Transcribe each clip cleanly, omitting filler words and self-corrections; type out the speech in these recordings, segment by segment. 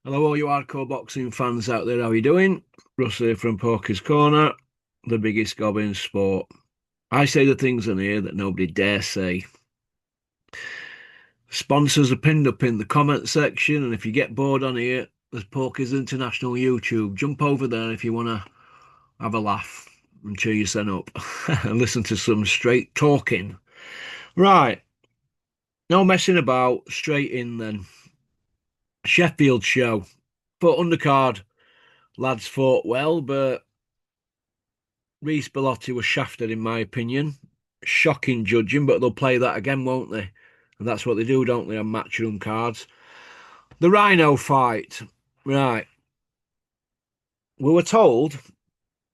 Hello, all you hardcore boxing fans out there. How you doing? Russ here from Poker's Corner, the biggest gob in sport. I say the things on here that nobody dare say. Sponsors are pinned up in the comment section, and if you get bored on here, there's Poker's International YouTube. Jump over there if you want to have a laugh and cheer yourself up and listen to some straight talking. Right, no messing about. Straight in then. Sheffield show. Foot undercard. Lads fought well, but Reece Bellotti was shafted, in my opinion. Shocking judging, but they'll play that again, won't they? And that's what they do, don't they, on matchroom cards? The Rhino fight. Right. We were told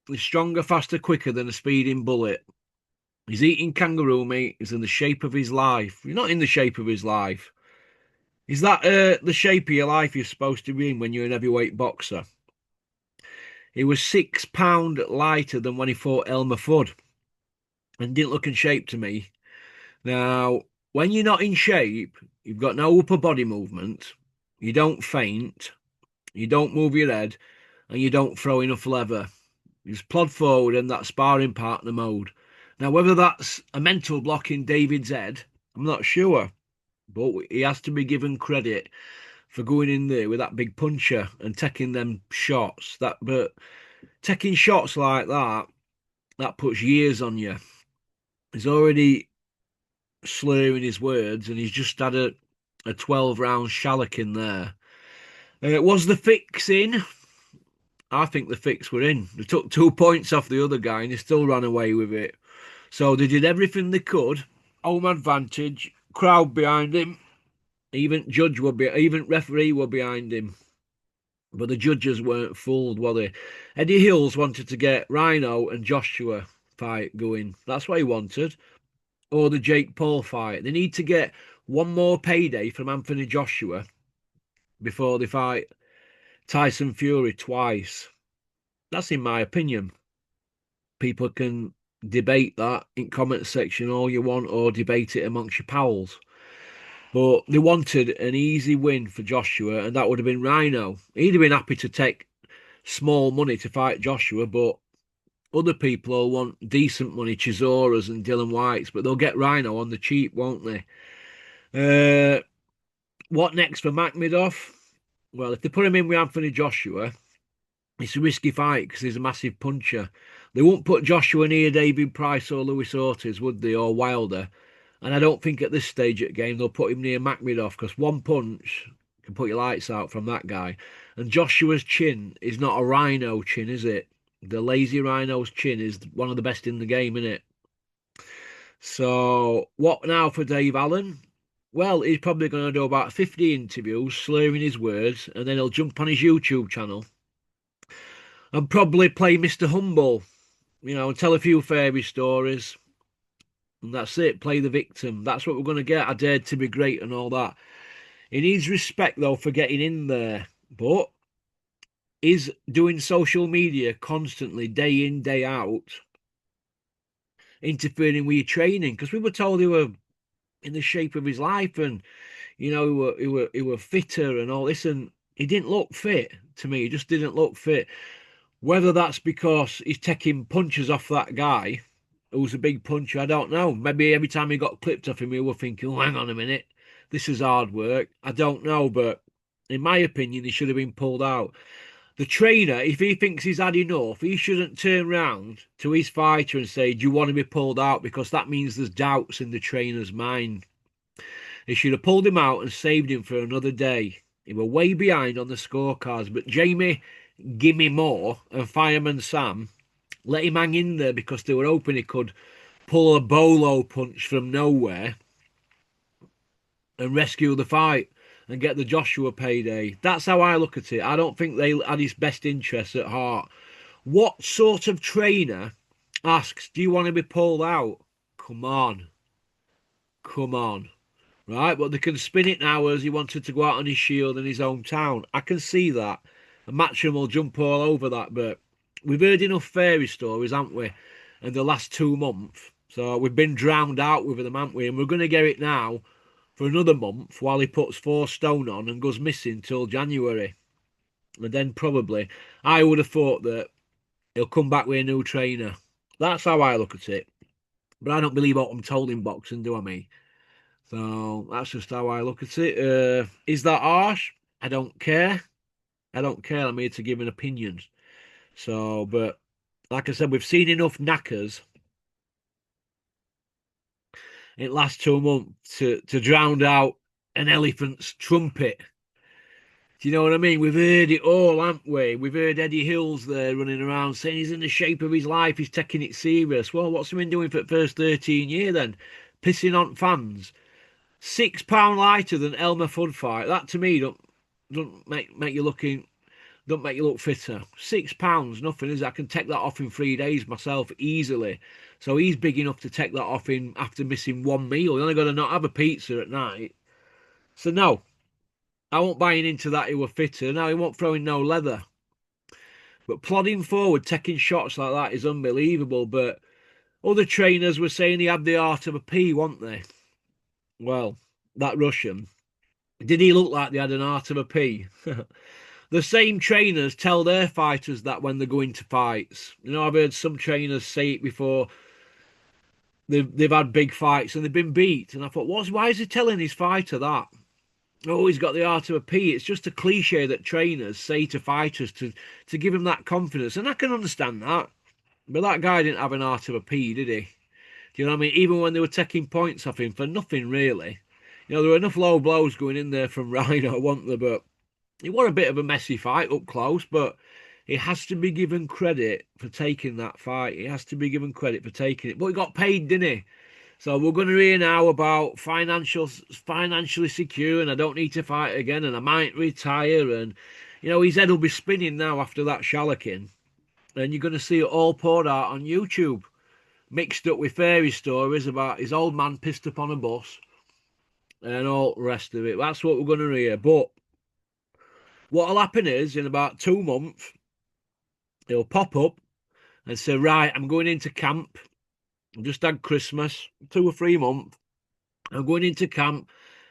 he's stronger, faster, quicker than a speeding bullet. He's eating kangaroo meat. He's in the shape of his life. You're not in the shape of his life. Is that the shape of your life you're supposed to be in when you're an heavyweight boxer? He was £6 lighter than when he fought Elmer Fudd and didn't look in shape to me. Now, when you're not in shape, you've got no upper body movement, you don't faint, you don't move your head, and you don't throw enough leather. You just plod forward in that sparring partner mode. Now, whether that's a mental block in David's head, I'm not sure, but he has to be given credit for going in there with that big puncher and taking them shots. But taking shots like that puts years on you. He's already slurring his words, and he's just had a 12 round shallak in there. Was the fix in? I think the fix were in. They took 2 points off the other guy and they still ran away with it. So they did everything they could. Home advantage, crowd behind him. Even referee were behind him. But the judges weren't fooled, were they? Eddie Hills wanted to get Rhino and Joshua fight going. That's what he wanted. Or the Jake Paul fight. They need to get one more payday from Anthony Joshua before they fight Tyson Fury twice. That's in my opinion. People can debate that in comment section all you want, or debate it amongst your pals. But they wanted an easy win for Joshua, and that would have been Rhino. He'd have been happy to take small money to fight Joshua, but other people will want decent money, Chisoras and Dylan Whites, but they'll get Rhino on the cheap, won't they? What next for Makhmedov? Well, if they put him in with Anthony Joshua, it's a risky fight because he's a massive puncher. They won't put Joshua near David Price or Luis Ortiz, would they, or Wilder? And I don't think at this stage of the game they'll put him near Makhmedov because one punch can put your lights out from that guy. And Joshua's chin is not a Rhino chin, is it? The lazy Rhino's chin is one of the best in the game, isn't it? So, what now for Dave Allen? Well, he's probably going to do about 50 interviews, slurring his words, and then he'll jump on his YouTube channel and probably play Mr. Humble, and tell a few fairy stories. And that's it, play the victim. That's what we're going to get. I dared to be great and all that. He needs respect, though, for getting in there. But is doing social media constantly, day in, day out, interfering with your training? Because we were told he were in the shape of his life and he were fitter and all this, and he didn't look fit to me. He just didn't look fit. Whether that's because he's taking punches off that guy who's a big puncher, I don't know. Maybe every time he got clipped off him, we were thinking, oh, hang on a minute, this is hard work. I don't know, but in my opinion, he should have been pulled out. The trainer, if he thinks he's had enough, he shouldn't turn round to his fighter and say, do you want to be pulled out? Because that means there's doubts in the trainer's mind. He should have pulled him out and saved him for another day. He were way behind on the scorecards, but Jamie, Gimme More, and Fireman Sam let him hang in there because they were hoping he could pull a bolo punch from nowhere and rescue the fight and get the Joshua payday. That's how I look at it. I don't think they had his best interests at heart. What sort of trainer asks, do you want to be pulled out? Come on. Come on. Right, but they can spin it now as he wanted to go out on his shield in his hometown. I can see that. And Matchroom will jump all over that, but we've heard enough fairy stories, haven't we, in the last 2 months? So we've been drowned out with them, haven't we? And we're going to get it now for another month while he puts 4 stone on and goes missing till January. And then probably I would have thought that he'll come back with a new trainer. That's how I look at it. But I don't believe what I'm told in boxing, do I, me? So that's just how I look at it. Is that harsh? I don't care. I don't care. I'm here to give an opinion. So, but like I said, we've seen enough knackers in the last 2 months to drown out an elephant's trumpet. Do you know what I mean? We've heard it all, haven't we? We've heard Eddie Hills there running around saying he's in the shape of his life, he's taking it serious. Well, what's he been doing for the first 13 years then? Pissing on fans. £6 lighter than Elmer Fudd fight. That to me don't make you looking don't make you look fitter. £6, nothing is it? I can take that off in 3 days myself easily. So he's big enough to take that off in after missing one meal. He only got to not have a pizza at night. So no, I won't buying into that he were fitter. No, he won't throwing no leather. But plodding forward, taking shots like that is unbelievable. But other trainers were saying he had the art of a pea, weren't they? Well, that Russian. Did he look like they had an art of a pea? The same trainers tell their fighters that when they're going to fights. You know, I've heard some trainers say it before. They've had big fights and they've been beat. And I thought, why is he telling his fighter that? Oh, he's got the art of a pea. It's just a cliche that trainers say to fighters to give him that confidence. And I can understand that. But that guy didn't have an art of a pea, did he? Do you know what I mean? Even when they were taking points off him for nothing, really. You know, there were enough low blows going in there from Rhino, wasn't there? But it was a bit of a messy fight up close, but he has to be given credit for taking that fight. He has to be given credit for taking it. But he got paid, didn't he? So we're going to hear now about financially secure, and I don't need to fight again, and I might retire, and you know his head will be spinning now after that shallacking, and you're going to see it all poured out on YouTube, mixed up with fairy stories about his old man pissed up on a bus and all the rest of it. That's what we're going to hear. But what'll happen is in about 2 months he'll pop up and say, right, I'm going into camp. I just had Christmas, 2 or 3 months. I'm going into camp.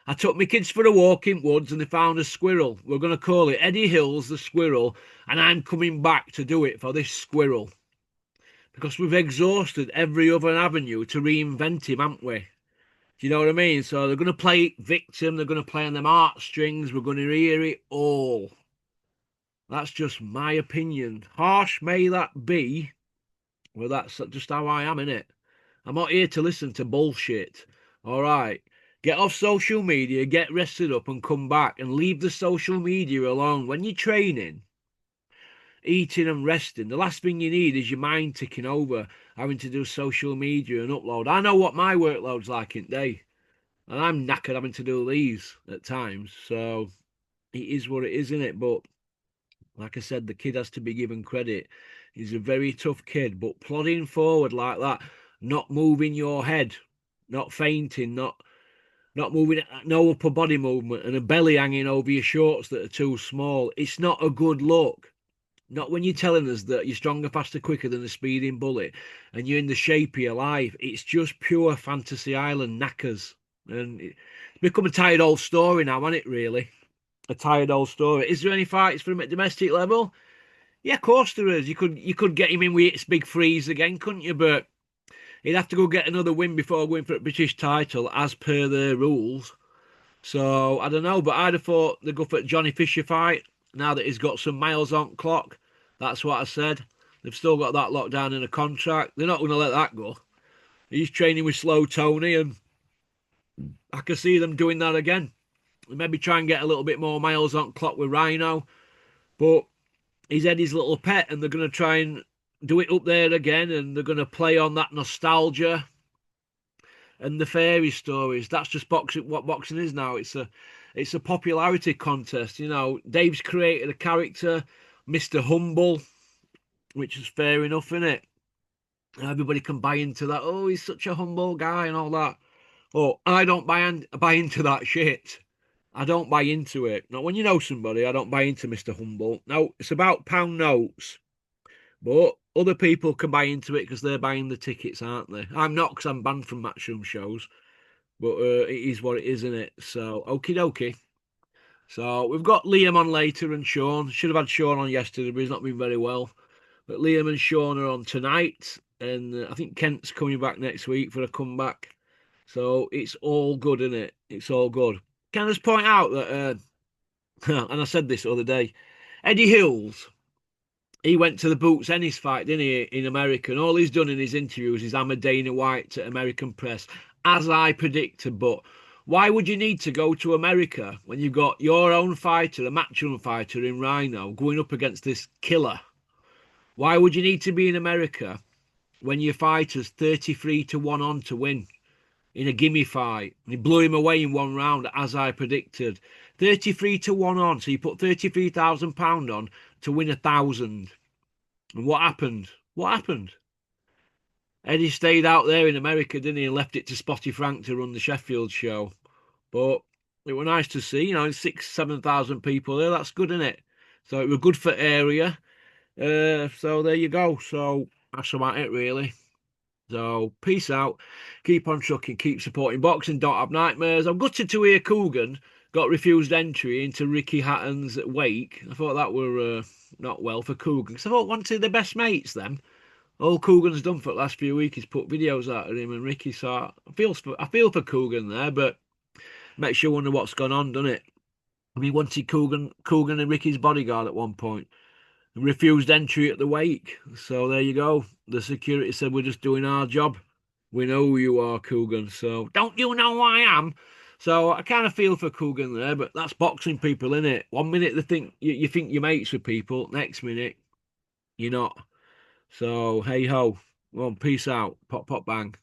I took my kids for a walk in woods and they found a squirrel. We're going to call it Eddie Hills the squirrel, and I'm coming back to do it for this squirrel because we've exhausted every other avenue to reinvent him, haven't we? Do you know what I mean? So they're going to play victim. They're going to play on them heartstrings. We're going to hear it all. That's just my opinion. Harsh may that be, well, that's just how I am, innit? I'm not here to listen to bullshit. All right. Get off social media, get rested up and come back and leave the social media alone. When you're training, eating and resting, the last thing you need is your mind ticking over, having to do social media and upload. I know what my workload's like in day, and I'm knackered having to do these at times. So it is what it is, isn't it? But like I said, the kid has to be given credit. He's a very tough kid, but plodding forward like that, not moving your head, not fainting, not moving, no upper body movement, and a belly hanging over your shorts that are too small. It's not a good look. Not when you're telling us that you're stronger, faster, quicker than a speeding bullet, and you're in the shape of your life. It's just pure fantasy island knackers, and it's become a tired old story now, hasn't it? Really, a tired old story. Is there any fights for him at domestic level? Yeah, of course there is. You could get him in with its big freeze again, couldn't you? But he'd have to go get another win before going for a British title, as per their rules. So I don't know, but I'd have thought they'd go for a Johnny Fisher fight now that he's got some miles on clock. That's what I said. They've still got that locked down in a contract. They're not going to let that go. He's training with Slow Tony, and I can see them doing that again. Maybe try and get a little bit more miles on clock with Rhino, but he's Eddie's little pet, and they're going to try and do it up there again, and they're going to play on that nostalgia and the fairy stories. That's just boxing. What boxing is now. It's a popularity contest. You know, Dave's created a character, Mr. Humble, which is fair enough, isn't it? Everybody can buy into that. Oh, he's such a humble guy and all that. Oh, I don't buy into that shit. I don't buy into it. Not when you know somebody. I don't buy into Mr. Humble. No, it's about pound notes. But other people can buy into it because they're buying the tickets, aren't they? I'm not because I'm banned from matchroom shows. But it is what it is, isn't it? So, okie dokie. So we've got Liam on later and Sean. Should have had Sean on yesterday, but he's not been very well. But Liam and Sean are on tonight, and I think Kent's coming back next week for a comeback. So it's all good, isn't it? It's all good. Can I just point out that, and I said this the other day, Eddie Hills, he went to the Boots Ennis fight, didn't he, in America? And all he's done in his interviews is I'm a Dana White to American press, as I predicted. But why would you need to go to America when you've got your own fighter, a matchroom fighter in Rhino, going up against this killer? Why would you need to be in America when your fighter's 33 to 1 on to win in a gimme fight? And he blew him away in one round, as I predicted. 33 to 1 on, so you put £33,000 on to win 1,000. And what happened? What happened? Eddie stayed out there in America, didn't he, and left it to Spotty Frank to run the Sheffield show. But it was nice to see, 7,000 people there. That's good, isn't it? So it was good for area. So there you go. So that's about it, really. So peace out. Keep on trucking. Keep supporting boxing. Don't have nightmares. I'm gutted to hear Coogan got refused entry into Ricky Hatton's wake. I thought that were not well for Coogan, because I thought one of the best mates then. All Coogan's done for the last few weeks is put videos out of him and Ricky. So I feel for Coogan there, but makes you wonder what's gone on, doesn't it? I mean, wanted Coogan and Ricky's bodyguard at one point, and refused entry at the wake. So there you go. The security said, we're just doing our job. We know who you are, Coogan. So don't you know who I am? So I kind of feel for Coogan there, but that's boxing people, isn't it? One minute they think you think you're mates with people, next minute you're not. So hey ho. Well, peace out. Pop pop bang.